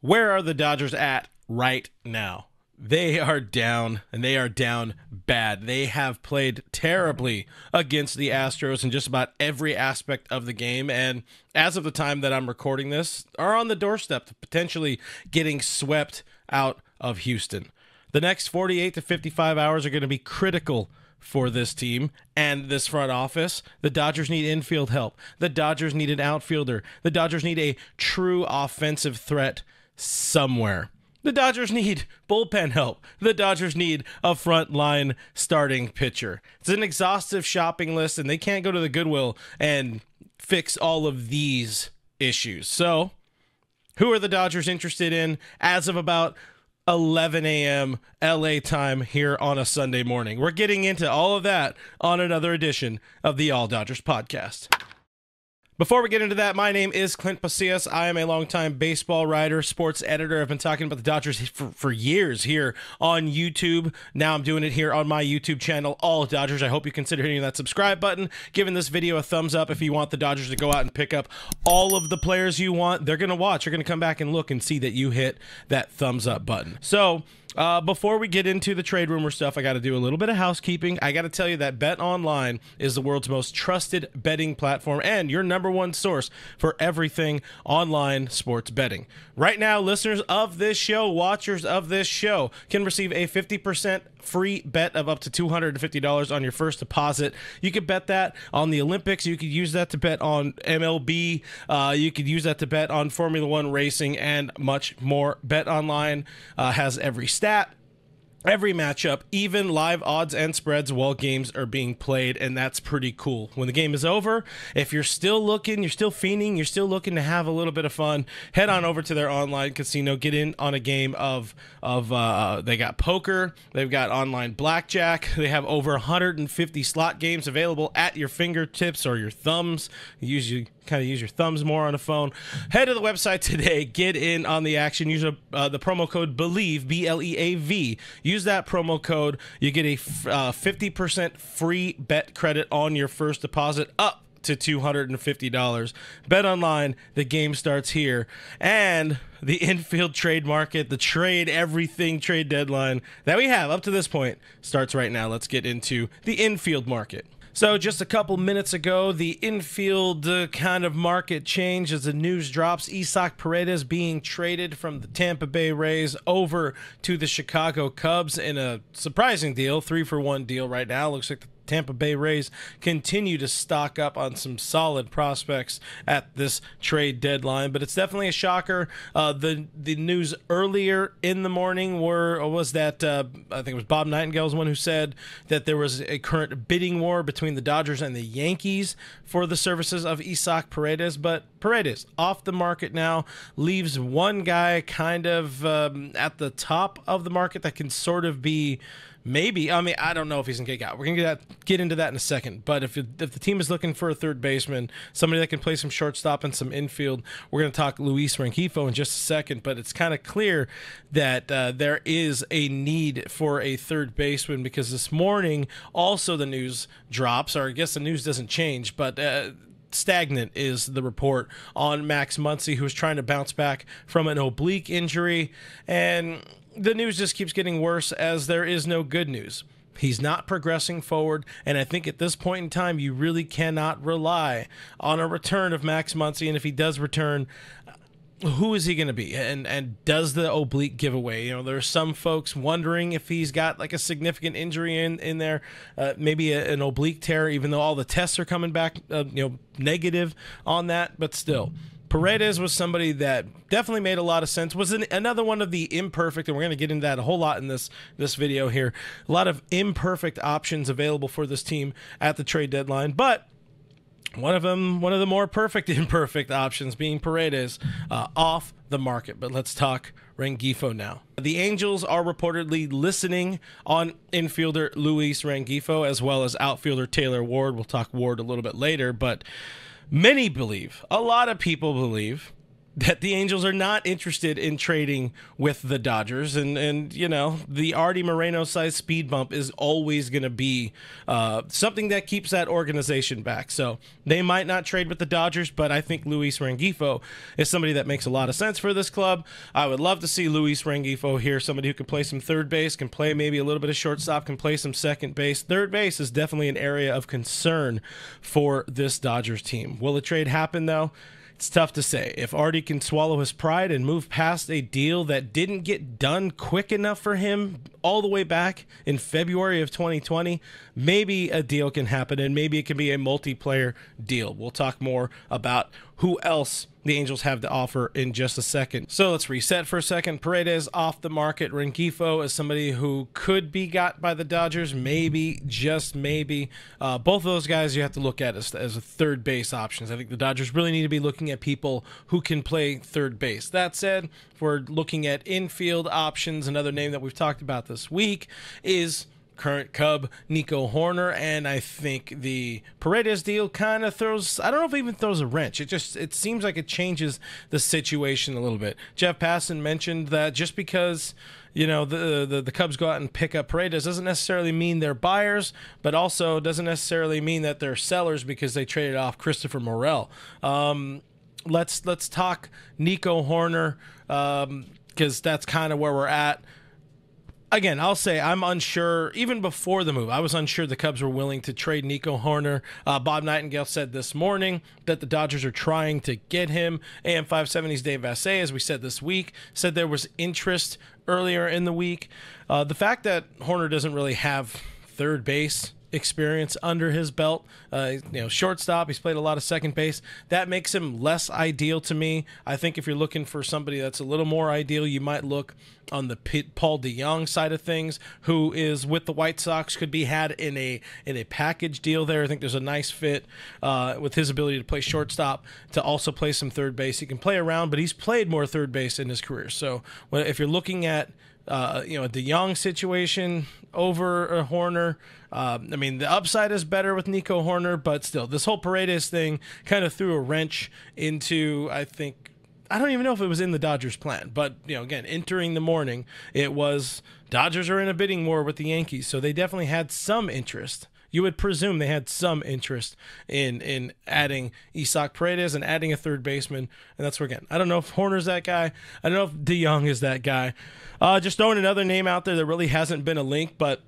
Where are the Dodgers at right now? They are down, and they are down bad. They have played terribly against the Astros in just about every aspect of the game, and as of the time that I'm recording this, are on the doorstep of potentially getting swept out of Houston. The next 48 to 55 hours are going to be critical for this team and this front office. The Dodgers need infield help. The Dodgers need an outfielder. The Dodgers need a true offensive threat somewhere. The Dodgers need bullpen help. The Dodgers need a frontline starting pitcher. It's an exhaustive shopping list, and they can't go to the Goodwill and fix all of these issues. So, who are the Dodgers interested in as of about 11 a.m. LA time here on a Sunday morning? We're getting into all of that on another edition of the All Dodgers podcast. Before we get into that, my name is Clint Pasillas. I am a longtime baseball writer, sports editor. I've been talking about the Dodgers for years here on YouTube. Now I'm doing it here on my YouTube channel, All Dodgers. I hope you consider hitting that subscribe button, giving this video a thumbs up if you want the Dodgers to go out and pick up all of the players you want. They're going to watch. You're going to come back and look and see that you hit that thumbs up button. So, before we get into the trade rumor stuff, I got to do a little bit of housekeeping. I got to tell you that Bet Online is the world's most trusted betting platform and your number one source for everything online sports betting. Right now, listeners of this show, watchers of this show, can receive a 50% free bet of up to $250 on your first deposit. You could bet that on the Olympics. You could use that to bet on MLB. You could use that to bet on Formula One racing and much more. Bet Online has every stat, every matchup, even live odds and spreads while games are being played, and that's pretty cool. When the game is over, if you're still looking, you're still fiending, you're still looking to have a little bit of fun, head on over to their online casino, get in on a game of they got poker, they've got online blackjack, they have over 150 slot games available at your fingertips or your thumbs. You kind of use your thumbs more on a phone. Head to the website today, get in on the action, use the promo code BELIEVE, BLEAV. Use that promo code. You get a 50% free bet credit on your first deposit up to $250. Bet Online, the game starts here. And the infield trade market, the trade everything trade deadline that we have up to this point starts right now. Let's get into the infield market. So just a couple minutes ago, the infield kind of market changed as the news drops. Isaac Paredes being traded from the Tampa Bay Rays over to the Chicago Cubs in a surprising deal, 3-for-1 deal right now. Looks like the Tampa Bay Rays continue to stock up on some solid prospects at this trade deadline, but it's definitely a shocker. The news earlier in the morning was that I think it was Bob Nightingale's one who said that there was a current bidding war between the Dodgers and the Yankees for the services of Isaac Paredes, but Paredes off the market now, leaves one guy kind of at the top of the market that can sort of be maybe, I mean, I don't know if he's going to get out. We're going to get into that in a second. But if the team is looking for a third baseman, somebody that can play some shortstop and some infield, we're going to talk Luis Rengifo in just a second. But it's kind of clear that there is a need for a third baseman because this morning also the news drops, or I guess the news doesn't change, but stagnant is the report on Max Muncy, who's trying to bounce back from an oblique injury, and the news just keeps getting worse as there is no good news. He's not progressing forward, and I think at this point in time, you really cannot rely on a return of Max Muncy, and if he does return, who is he going to be? And does the oblique give away? You know, there are some folks wondering if he's got like a significant injury in there, maybe an oblique tear, even though all the tests are coming back, negative on that, but still. Paredes was somebody that definitely made a lot of sense, was another one of the imperfect, and we're going to get into that a whole lot in this video here, a lot of imperfect options available for this team at the trade deadline, but one of the more perfect imperfect options being Paredes off the market. But let's talk Rengifo now. The Angels are reportedly listening on infielder Luis Rengifo as well as outfielder Taylor Ward. We'll talk Ward a little bit later, but many believe, a lot of people believe, that the Angels are not interested in trading with the Dodgers, and you know, the Artie Moreno size speed bump is always going to be something that keeps that organization back. So they might not trade with the Dodgers, but I think Luis Rengifo is somebody that makes a lot of sense for this club. I would love to see Luis Rengifo here, somebody who can play some third base, can play maybe a little bit of shortstop, can play some second base. Third base is definitely an area of concern for this Dodgers team. Will a trade happen though? It's tough to say. If Artie can swallow his pride and move past a deal that didn't get done quick enough for him all the way back in February of 2020, maybe a deal can happen, and maybe it can be a multiplayer deal. We'll talk more about who else the Angels have to offer in just a second. So let's reset for a second. Paredes off the market. Rengifo is somebody who could be got by the Dodgers, maybe, just maybe. Both of those guys you have to look at as a third base options. I think the Dodgers really need to be looking at people who can play third base. That said, if we're looking at infield options, another name that we've talked about this week is current Cub Nico Hoerner, and I think the Paredes deal kind of throws, I don't know if it even throws a wrench. It seems like it changes the situation a little bit. Jeff Passan mentioned that just because, you know, the Cubs go out and pick up Paredes doesn't necessarily mean they're buyers, but also doesn't necessarily mean that they're sellers because they traded off Christopher Morel. Let's talk Nico Hoerner, because that's kind of where we're at. Again, I'll say I'm unsure. Even before the move, I was unsure the Cubs were willing to trade Nico Hoerner. Bob Nightingale said this morning that the Dodgers are trying to get him. AM 570's Dave Vassay, as we said this week, said there was interest earlier in the week. The fact that Hoerner doesn't really have third base experience under his belt, shortstop, he's played a lot of second base, that makes him less ideal to me. I think if you're looking for somebody that's a little more ideal, you might look on the Paul DeJong side of things, who is with the White Sox, could be had in a package deal there. I think there's a nice fit with his ability to play shortstop, to also play some third base. He can play around, but he's played more third base in his career. So if you're looking at a DeJong situation over a Hoerner, the upside is better with Nico Hoerner, but still, this whole Paredes thing kind of threw a wrench into, I don't even know if it was in the Dodgers' plan, but, again, entering the morning, it was Dodgers are in a bidding war with the Yankees, so they definitely had some interest. You would presume they had some interest in adding Isaac Paredes and adding a third baseman, and that's where, again, I don't know if Hoerner's that guy. I don't know if DeJong is that guy. Just throwing another name out there that really hasn't been a link, but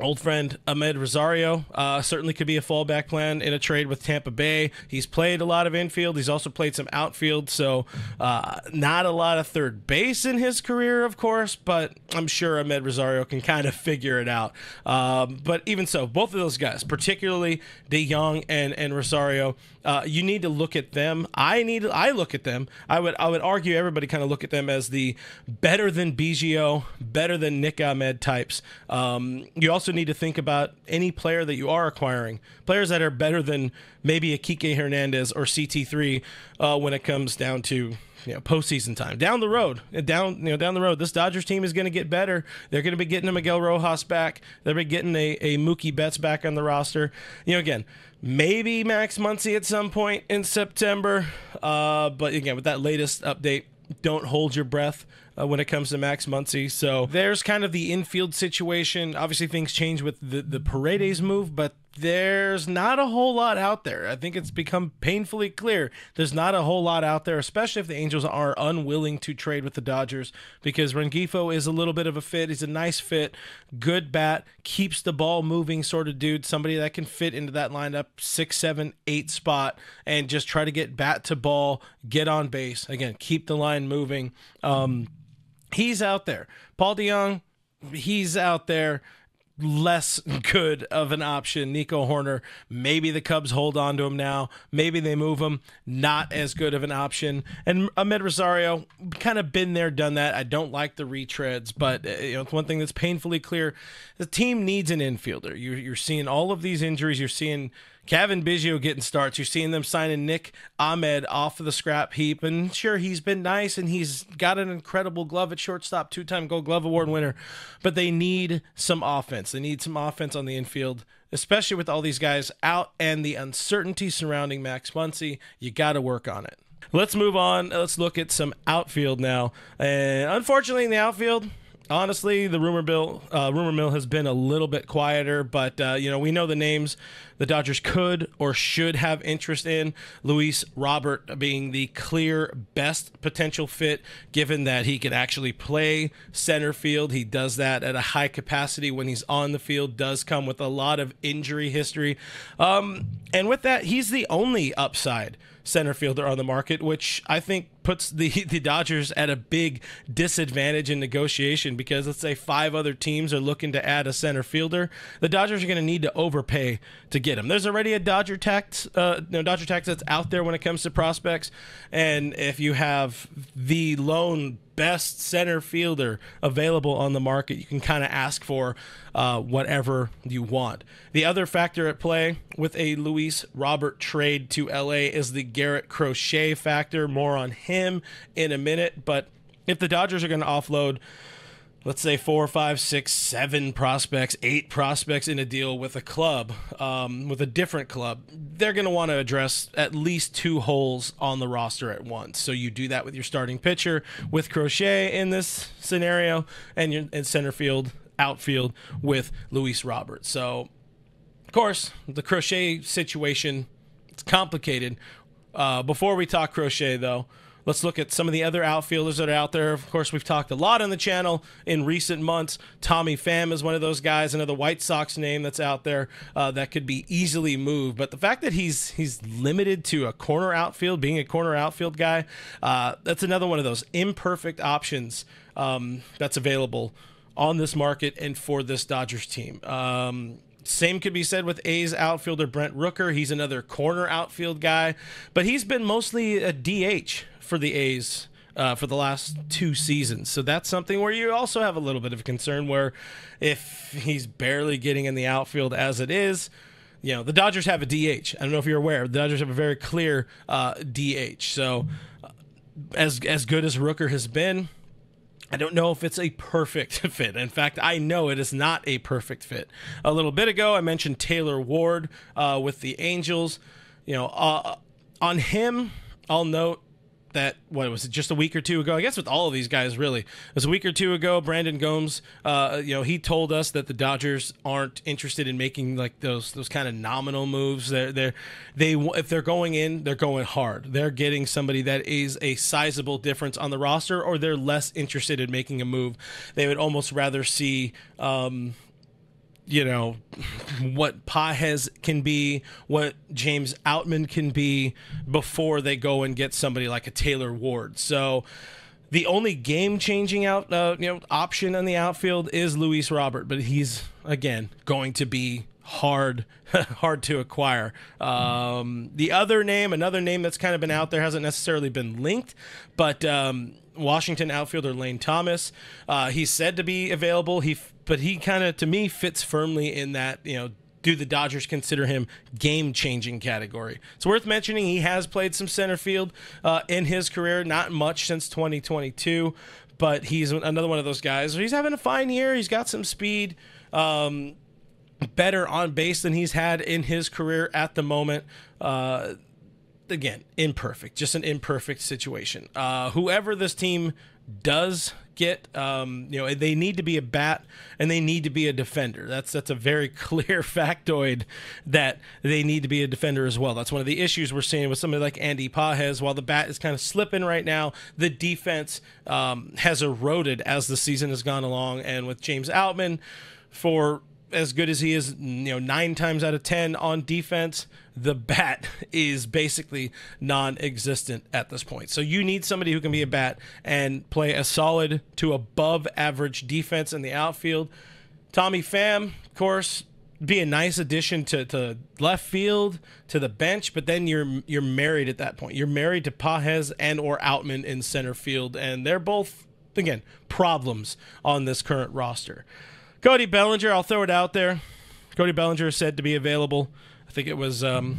old friend Ahmed Rosario certainly could be a fallback plan in a trade with Tampa Bay. He's played a lot of infield. He's also played some outfield, so not a lot of third base in his career, of course, but I'm sure Ahmed Rosario can kind of figure it out. But even so, both of those guys, particularly DeJong and Rosario, you need to look at them. I look at them. I would argue everybody kind of look at them as the better than Biggio, better than Nick Ahmed types. You also need to think about any player that you are acquiring, players that are better than maybe a Kike Hernandez or CT3 when it comes down to postseason time. Down the road, this Dodgers team is going to get better. They're going to be getting a Miguel Rojas back. They're going to be getting a Mookie Betts back on the roster. Again, maybe Max Muncy at some point in September. But again, with that latest update, don't hold your breath when it comes to Max Muncy. So there's kind of the infield situation. Obviously, things change with the Paredes move, but there's not a whole lot out there. I think it's become painfully clear there's not a whole lot out there, especially if the Angels are unwilling to trade with the Dodgers, because Rengifo is a little bit of a fit. He's a nice fit, good bat, keeps the ball moving sort of dude, somebody that can fit into that lineup 6, 7, 8 spot and just try to get bat to ball, get on base. Again, keep the line moving. He's out there. Paul DeJong, he's out there. Less good of an option. Nico Hoerner, maybe the Cubs hold on to him now. Maybe they move him. Not as good of an option. And Ahmed Rosario, kind of been there, done that. I don't like the retreads, but it's one thing that's painfully clear. The team needs an infielder. You're seeing all of these injuries. You're seeing Kevin Biggio getting starts. You're seeing them signing Nick Ahmed off of the scrap heap. And sure, he's been nice, and he's got an incredible glove at shortstop, 2-time Gold Glove Award winner. But they need some offense. They need some offense on the infield, especially with all these guys out and the uncertainty surrounding Max Muncy. You got to work on it. Let's move on. Let's look at some outfield now. And unfortunately, in the outfield, honestly, the rumor mill has been a little bit quieter, but we know the names the Dodgers could or should have interest in. Luis Robert being the clear best potential fit, given that he can actually play center field. He does that at a high capacity when he's on the field, does come with a lot of injury history. And with that, he's the only upside center fielder on the market, which I think puts the Dodgers at a big disadvantage in negotiation, because let's say 5 other teams are looking to add a center fielder. The Dodgers are going to need to overpay to get him. There's already a Dodger tax that's out there when it comes to prospects, and if you have the lone best center fielder available on the market, you can kind of ask for whatever you want. The other factor at play with a Luis Robert trade to LA is the Garrett Crochet factor. More on him in a minute, but if the Dodgers are going to offload, let's say 4, 5, 6, 7 prospects, 8 prospects in a deal with a club, with a different club, they're going to want to address at least 2 holes on the roster at once. So you do that with your starting pitcher, with Crochet in this scenario, and you're in center field, outfield with Luis Robert. So, of course, the Crochet situation, it's complicated. Before we talk Crochet, though, let's look at some of the other outfielders that are out there. Of course, we've talked a lot on the channel in recent months. Tommy Pham is one of those guys, another White Sox name that's out there that could be easily moved. But the fact that he's limited to a corner outfield, being a corner outfield guy, that's another one of those imperfect options that's available on this market and for this Dodgers team. Same could be said with A's outfielder Brent Rooker. He's another corner outfield guy, but he's been mostly a DH for the A's for the last 2 seasons. So that's something where you also have a little bit of concern, where if he's barely getting in the outfield as it is, the Dodgers have a DH. I don't know if you're aware. The Dodgers have a very clear DH. So as good as Rooker has been, I don't know if it's a perfect fit. In fact, I know it is not a perfect fit. A little bit ago, I mentioned Taylor Ward with the Angels. On him, I'll note that, what was it, just a week or 2 ago? I guess with all of these guys, really. It was a week or 2 ago, Brandon Gomes, he told us that the Dodgers aren't interested in making like those kind of nominal moves. If they're going in, they're going hard. They're getting somebody that is a sizable difference on the roster, or they're less interested in making a move. They would almost rather see what Pages can be, what James Outman can be, before they go and get somebody like a Taylor Ward. So the only game-changing option on the outfield is Luis Robert, but he's, again, going to be hard to acquire. Another name that's kind of been out there, hasn't necessarily been linked, but Washington outfielder Lane Thomas, he's said to be available. But he kind of, to me, fits firmly in that, do the Dodgers consider him game-changing category. It's worth mentioning he has played some center field in his career, not much since 2022, but he's another one of those guys. He's having a fine year. He's got some speed, better on base than he's had in his career at the moment. Again, imperfect, just an imperfect situation. Whoever this team does get, they need to be a bat and they need to be a defender. That's a very clear factoid that they need to be a defender as well. That's one of the issues we're seeing with somebody like Andy Pages. While the bat is kind of slipping right now, the defense has eroded as the season has gone along. And with James Outman, for as good as he is, 9 times out of 10 on defense, the bat is basically non-existent at this point. So you need somebody who can be a bat and play a solid to above average defense in the outfield. Tommy Pham, of course, be a nice addition to left field, to the bench, but then you're married at that point. You're married to Pages and or Outman in center field, and they're both, again, problems on this current roster. Cody Bellinger, I'll throw it out there. Cody Bellinger is said to be available. I think it was John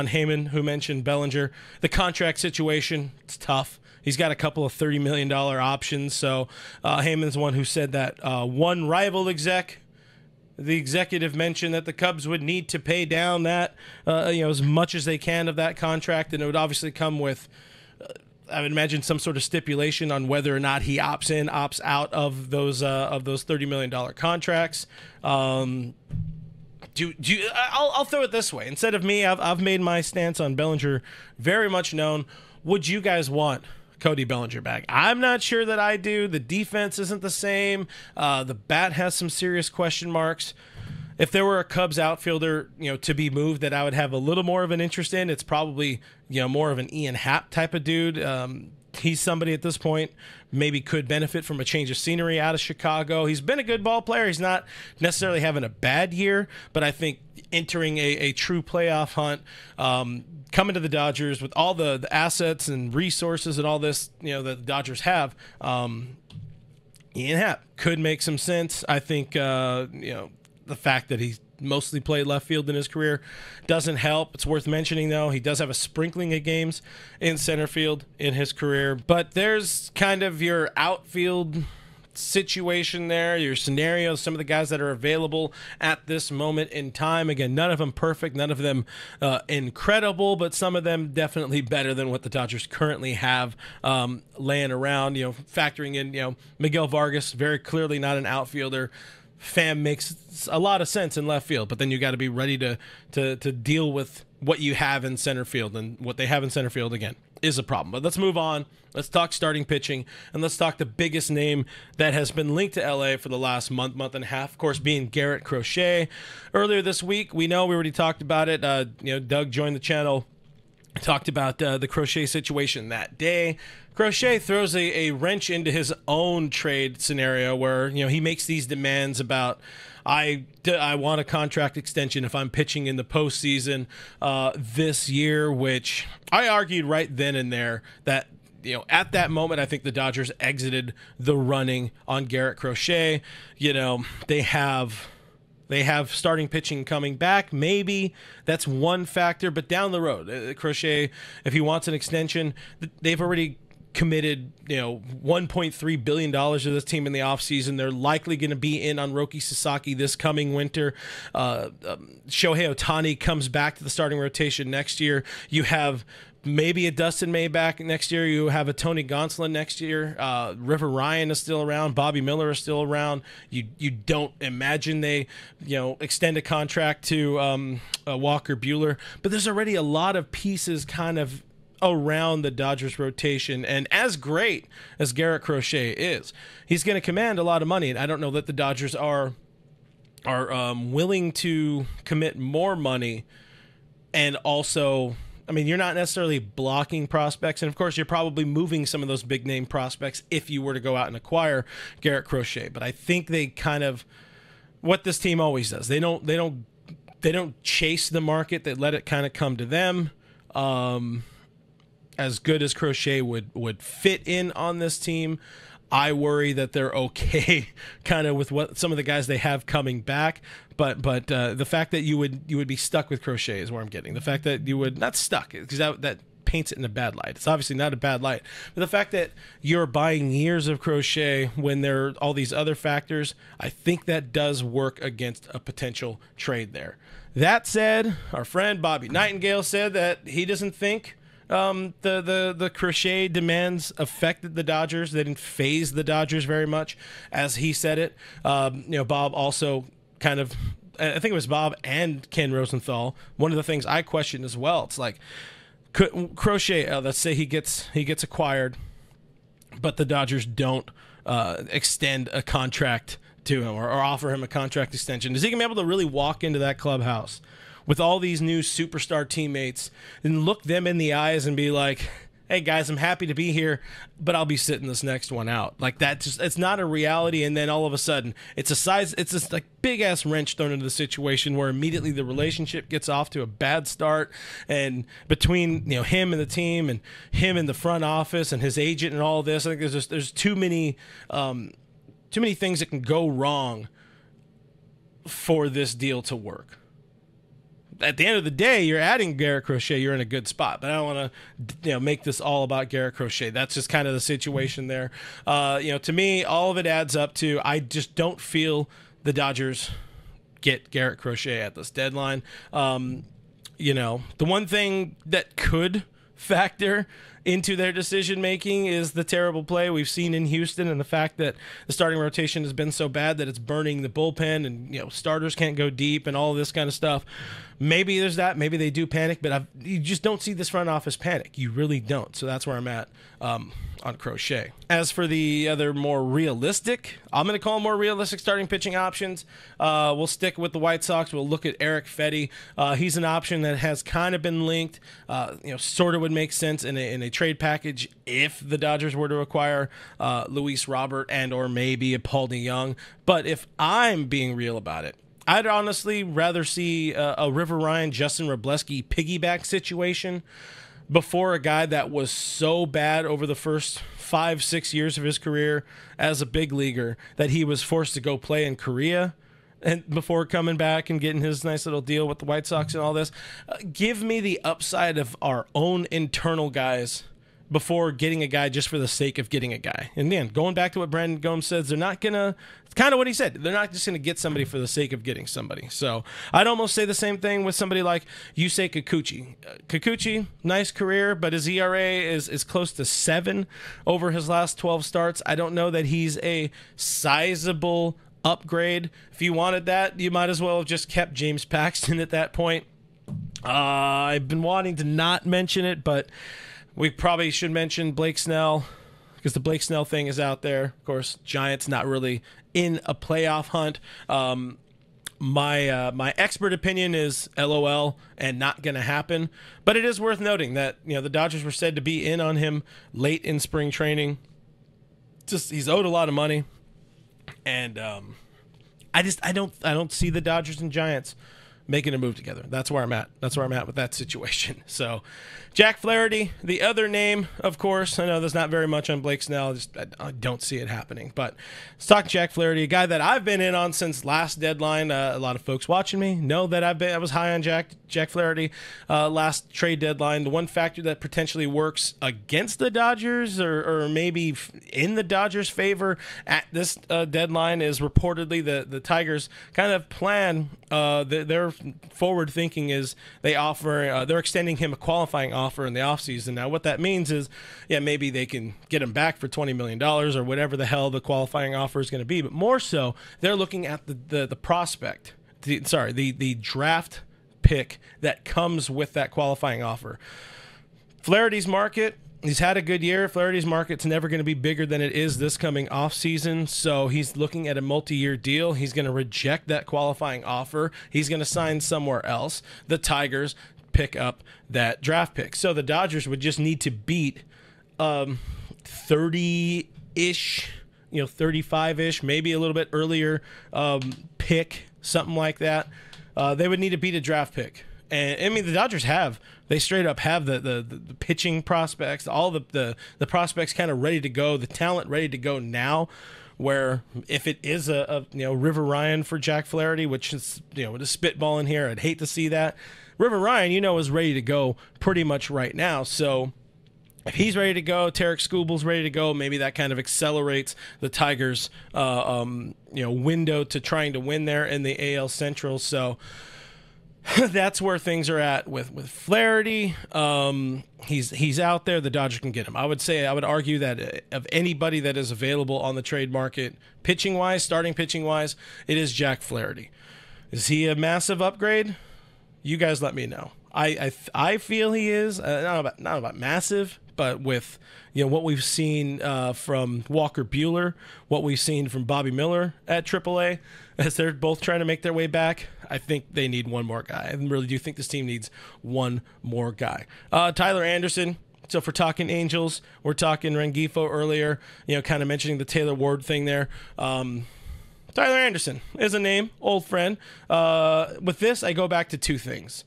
Heyman who mentioned Bellinger. The contract situation, it's tough. He's got a couple of $30 million options. So Heyman's the one who said that one rival exec, the executive, mentioned that the Cubs would need to pay down that, as much as they can of that contract. And it would obviously come with I would imagine some sort of stipulation on whether or not he opts in, opts out of those $30 million contracts. I'll throw it this way. Instead of me, I've made my stance on Bellinger very much known. Would you guys want Cody Bellinger back? I'm not sure that I do. The defense isn't the same. The bat has some serious question marks. If there were a Cubs outfielder, to be moved that I would have a little more of an interest in, it's probably, more of an Ian Happ type of dude. He's somebody at this point maybe could benefit from a change of scenery out of Chicago. He's been a good ball player. He's not necessarily having a bad year, but I think entering a true playoff hunt, coming to the Dodgers with all the assets and resources and all this, that the Dodgers have, Ian Happ could make some sense. I think, the fact that he's mostly played left field in his career doesn't help. It's worth mentioning, though, he does have a sprinkling of games in center field in his career. But there's kind of your outfield situation there, your scenarios, some of the guys that are available at this moment in time. Again, none of them perfect, none of them incredible, but some of them definitely better than what the Dodgers currently have laying around. Factoring in, Miguel Vargas, very clearly not an outfielder. Pham makes a lot of sense in left field, but then you got to be ready to deal with what you have in center field, and what they have in center field, again, is a problem. But let's move on. Let's talk starting pitching, and let's talk the biggest name that has been linked to LA for the last month and a half, of course, being Garrett Crochet. Earlier this week, we already talked about it. Doug joined the channel, talked about the Crochet situation that day. Crochet throws a wrench into his own trade scenario where, he makes these demands about, I want a contract extension if I'm pitching in the postseason this year, which I argued right then and there that, at that moment, I think the Dodgers exited the running on Garrett Crochet. They have starting pitching coming back. Maybe that's one factor, but down the road, Crochet, if he wants an extension, they've already committed, $1.3 billion to this team in the offseason. They're likely going to be in on Roki Sasaki this coming winter. Shohei Ohtani comes back to the starting rotation next year. You have maybe a Dustin May back next year. You have a Tony Gonsolin next year. River Ryan is still around. Bobby Miller is still around. You don't imagine they, extend a contract to Walker Buehler. But there's already a lot of pieces kind of around the Dodgers rotation, and as great as Garrett Crochet is, he's going to command a lot of money, and I don't know that the Dodgers are willing to commit more money. And also, you're not necessarily blocking prospects, and of course you're probably moving some of those big name prospects if you were to go out and acquire Garrett Crochet. But I think they kind of, what this team always does, they don't chase the market, they let it kind of come to them. As good as Crochet would fit in on this team, I worry that they're okay kind of with what some of the guys they have coming back. But the fact that you would be stuck with Crochet is where I'm getting. The fact that you would not stuck, because that paints it in a bad light. It's obviously not a bad light. But the fact that you're buying years of Crochet when there are all these other factors, I think that does work against a potential trade there. That said, our friend Bobby Nightingale said that he doesn't think the Crochet demands affected the Dodgers. They didn't phase the Dodgers very much, as he said it. Bob also kind of, I think it was Bob and Ken Rosenthal, one of the things I questioned as well. It's like, Crochet, let's say he gets acquired, but the Dodgers don't extend a contract to him or offer him a contract extension. Is he going to be able to really walk into that clubhouse with all these new superstar teammates and look them in the eyes and be like, hey guys, I'm happy to be here, but I'll be sitting this next one out? Like, that just, it's not a reality. And then all of a sudden it's this like big ass wrench thrown into the situation where immediately the relationship gets off to a bad start, and between him and the team and him in the front office and his agent and all this, I think there's too many things that can go wrong for this deal to work. At the end of the day, you're adding Garrett Crochet, you're in a good spot. But I don't want to make this all about Garrett Crochet. That's just kind of the situation there. To me, all of it adds up to, I just don't feel the Dodgers get Garrett Crochet at this deadline. The one thing that could factor into their decision making is the terrible play we've seen in Houston, and the fact that the starting rotation has been so bad that it's burning the bullpen, and starters can't go deep and all this kind of stuff. Maybe there's that. Maybe they do panic, but you just don't see this front office panic. You really don't. So that's where I'm at on Crochet. As for the other more realistic, I'm going to call them more realistic starting pitching options. We'll stick with the White Sox. We'll look at Eric Fetty. He's an option that has kind of been linked. Sort of would make sense in a trade package if the Dodgers were to acquire Luis Robert and or maybe a Paul DeJong. But if I'm being real about it, I'd honestly rather see a River Ryan, Justin Robleski piggyback situation before a guy that was so bad over the first 5-6 years of his career as a big leaguer that he was forced to go play in Korea and before coming back and getting his nice little deal with the White Sox and all this. Give me the upside of our own internal guys before getting a guy just for the sake of getting a guy. And then going back to what Brandon Gomes says, they're not going to, it's kind of what he said, they're not just going to get somebody for the sake of getting somebody. So I'd almost say the same thing with somebody like Yusei Kikuchi. Kikuchi, nice career, but his ERA is close to 7 over his last 12 starts. I don't know that he's a sizable upgrade. If you wanted that, you might as well have just kept James Paxton at that point. I've been wanting to not mention it, but we probably should mention Blake Snell because the Blake Snell thing is out there. Of course, Giants not really in a playoff hunt. My expert opinion is LOL and not going to happen. But it is worth noting that the Dodgers were said to be in on him late in spring training. Just he's owed a lot of money, and I don't see the Dodgers and Giants making a move together. That's where I'm at. That's where I'm at with that situation. So, Jack Flaherty, the other name, of course. I know there's not very much on Blake Snell. I don't see it happening. But let's talk Jack Flaherty, a guy that I've been in on since last deadline. A lot of folks watching me know that I was high on Jack Flaherty last trade deadline. The one factor that potentially works against the Dodgers or maybe in the Dodgers' favor at this deadline is reportedly the Tigers' kind of plan. Their forward thinking is they're extending him a qualifying offer in the offseason. Now, what that means is, maybe they can get him back for $20 million or whatever the hell the qualifying offer is going to be. But more so, they're looking at the prospect, the draft pick that comes with that qualifying offer. Flaherty's market, he's had a good year. Flaherty's market's never going to be bigger than it is this coming offseason, so he's looking at a multi-year deal. He's going to reject that qualifying offer. He's going to sign somewhere else. The Tigers pick up that draft pick. So the Dodgers would just need to beat 30-ish, 35-ish, maybe a little bit earlier pick, something like that. They would need to beat a draft pick. And I mean, the Dodgers they straight up have the pitching prospects, all the prospects kind of ready to go, the talent ready to go now. Where if it is a River Ryan for Jack Flaherty, which is with a spitball in here, I'd hate to see that. River Ryan, is ready to go pretty much right now. So if he's ready to go, Tarek Skubal's ready to go, maybe that kind of accelerates the Tigers' window to trying to win there in the AL Central. So that's where things are at with Flaherty. He's out there. The Dodgers can get him. I would argue that of anybody that is available on the trade market, starting pitching wise, it is Jack Flaherty. Is he a massive upgrade? You guys let me know. I feel he is not about massive, but with what we've seen from Walker Buehler, what we've seen from Bobby Miller at AAA, as they're both trying to make their way back, I think they need one more guy. I really do think this team needs one more guy. Tyler Anderson. So if we're talking Angels, we're talking Rengifo earlier, kind of mentioning the Taylor Ward thing there. Tyler Anderson is a name, old friend. With this, I go back to two things.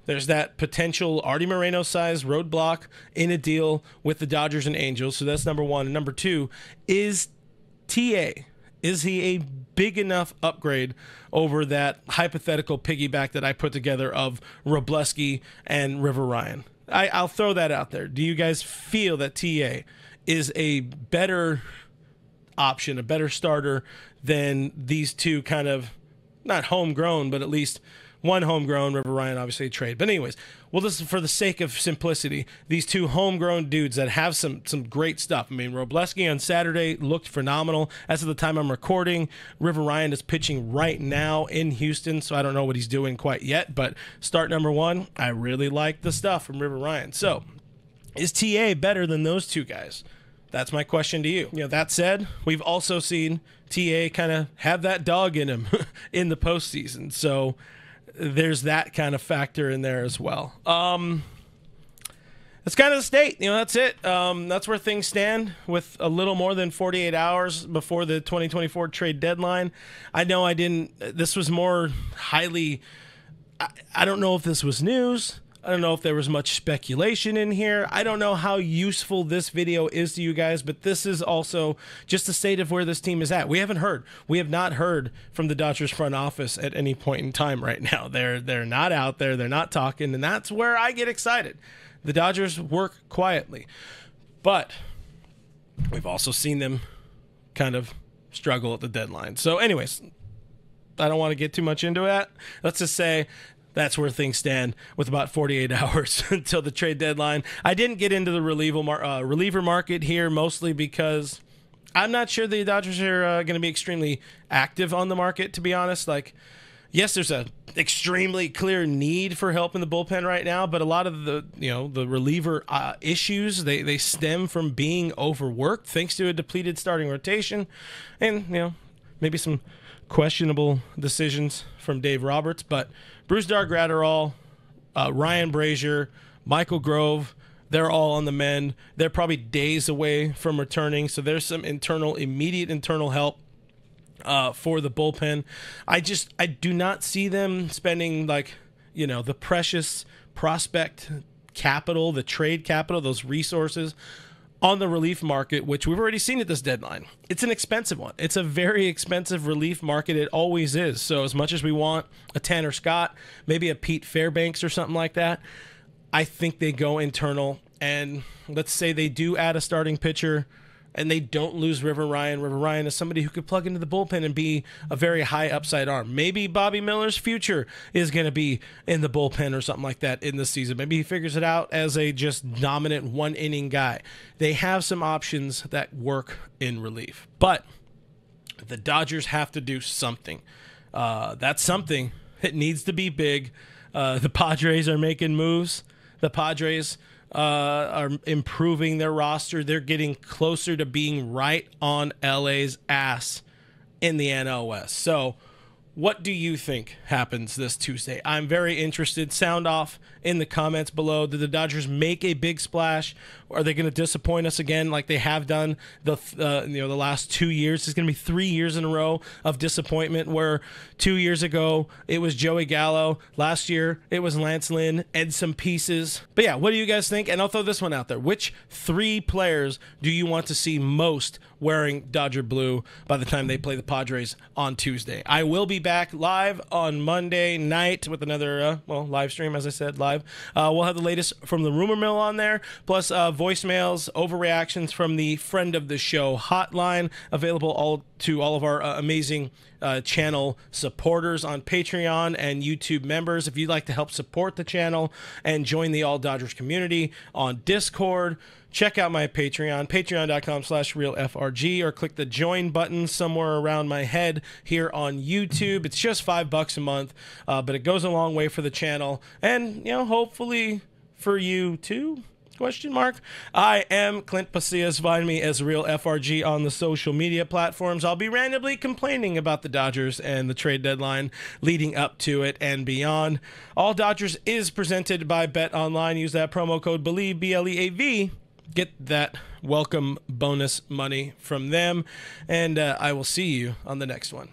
There's that potential Artie Moreno-sized roadblock in a deal with the Dodgers and Angels. So that's number one. And number two, is TA. Is he a big enough upgrade over that hypothetical piggyback that I put together of Robleski and River Ryan? I'll throw that out there. Do you guys feel that TA is a better option, a better starter than these two kind of, not homegrown, but at least one homegrown, River Ryan obviously a trade. But anyways, well, this is for the sake of simplicity. These two homegrown dudes that have some great stuff. I mean, Robleski on Saturday looked phenomenal. As of the time I'm recording, River Ryan is pitching right now in Houston, so I don't know what he's doing quite yet. But start number one, I really like the stuff from River Ryan. So is TA better than those two guys? That's my question to you. That said, we've also seen TA kind of have that dog in him in the postseason. So there's that kind of factor in there as well. That's kind of the state. That's it. That's where things stand with a little more than 48 hours before the 2024 trade deadline. I know this was more highly, I don't know if this was news. I don't know if there was much speculation in here. I don't know how useful this video is to you guys, but this is also just the state of where this team is at. We have not heard from the Dodgers front office at any point in time right now. They're not out there. They're not talking, and that's where I get excited. The Dodgers work quietly, but we've also seen them kind of struggle at the deadline. So anyways, I don't want to get too much into that. Let's just say that's where things stand with about 48 hours until the trade deadline. I didn't get into the reliever market here, mostly because I'm not sure the Dodgers are going to be extremely active on the market, to be honest. Yes, there's a extremely clear need for help in the bullpen right now, but a lot of the reliever issues, they stem from being overworked thanks to a depleted starting rotation and maybe some questionable decisions from Dave Roberts. But Bruce Dark-Gratterall, Ryan Brazier, Michael Grove, they're all on the mend. They're probably days away from returning, so there's some immediate internal help for the bullpen. I do not see them spending the precious prospect capital, the trade capital, those resources on the relief market, which we've already seen at this deadline. It's an expensive one. It's a very expensive relief market. It always is. So as much as we want a Tanner Scott, maybe a Pete Fairbanks or something like that, I think they go internal. And let's say they do add a starting pitcher and they don't lose River Ryan. River Ryan is somebody who could plug into the bullpen and be a very high upside arm. Maybe Bobby Miller's future is going to be in the bullpen or something like that in the season. Maybe he figures it out as a just dominant one-inning guy. They have some options that work in relief. But the Dodgers have to do something. That's something. It needs to be big. The Padres are making moves. The Padres are improving their roster. They're getting closer to being right on LA's ass in the NL West. So what do you think happens this Tuesday? I'm very interested. Sound off in the comments below. Did the Dodgers make a big splash? Are they going to disappoint us again like they have done the last 2 years? It's going to be 3 years in a row of disappointment, where 2 years ago it was Joey Gallo. Last year it was Lance Lynn and some pieces. But yeah, what do you guys think? And I'll throw this one out there. Which 3 players do you want to see most wearing Dodger blue by the time they play the Padres on Tuesday? I will be back live on Monday night with another live stream, as I said, live. We'll have the latest from the rumor mill on there, plus voicemails, overreactions from the friend of the show hotline, available to all of our amazing channel supporters on Patreon and YouTube members. If you'd like to help support the channel and join the All Dodgers community on Discord, check out my Patreon, patreon.com/realfrg, or click the join button somewhere around my head here on YouTube. It's just $5 a month, but it goes a long way for the channel and, hopefully for you too. Question mark. I am Clint Pasillas. Find me as Real FRG on the social media platforms. I'll be randomly complaining about the Dodgers and the trade deadline leading up to it and beyond. All Dodgers is presented by Bet Online. Use that promo code BELIEVE, BLEAV. Get that welcome bonus money from them. And I will see you on the next one.